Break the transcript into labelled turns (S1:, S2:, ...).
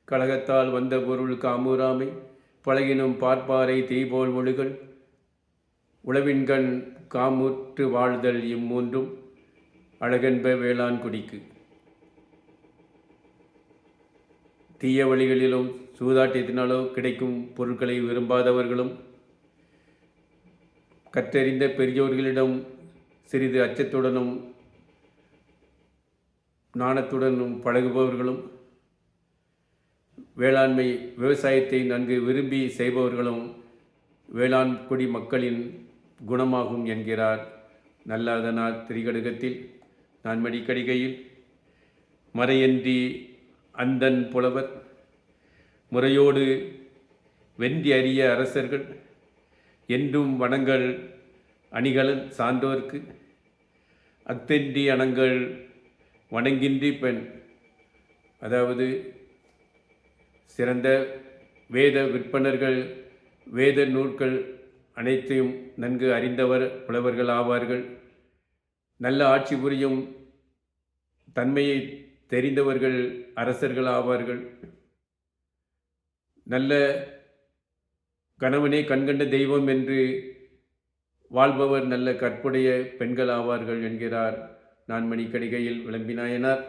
S1: கழகத்தால் வந்த பொருள் காமுறாமை பழகினும் பார்ப்பாரை தீபோல் ஒழுகல் உளவின்கண் காமுற்று வாழ்தல் இம்மூன்றும் அழகென்ப வேளாண் குடிக்கு. தீய வழிகளிலும் சூதாட்டத்தினாலோ கிடைக்கும் பொருட்களை விரும்பாதவர்களும் கற்றறிந்த பெரியோர்களிடம் சிறிது அச்சத்துடனும் நாணத்துடனும் பழகுபவர்களும் வேளாண்மை விவசாயத்தை நன்கு விரும்பி செய்பவர்களும் வேளாண் குடி மக்களின் குணமாகும் என்கிறார் நல்லாதனார் திரிகடுகத்தில். நான்மணி கடிகையில் மறையன்றி அந்தன் புலவர் முறையோடு வென்றி அறிய அரசர்கள் என்றும் வனங்கள் அணிகளன் சான்றோர்க்கு அக்தென்றி அணங்கள் வணங்கின்றி பெண். அதாவது சிறந்த வேத விற்பனர்கள் வேத நூல்கள் அனைத்தையும் நன்கு அறிந்தவர் புலவர்கள் ஆவார்கள். நல்ல ஆட்சி புரியும் தன்மையை தெரிந்தவர்கள் அரசர்கள் ஆவார்கள். நல்ல கணவனே கண்கண்ட தெய்வம் என்று வாழ்பவர் நல்ல கற்புடைய பெண்கள் ஆவார்கள் என்கிறார் நான்மணி கடிகையில் விளம்பினாயனார்.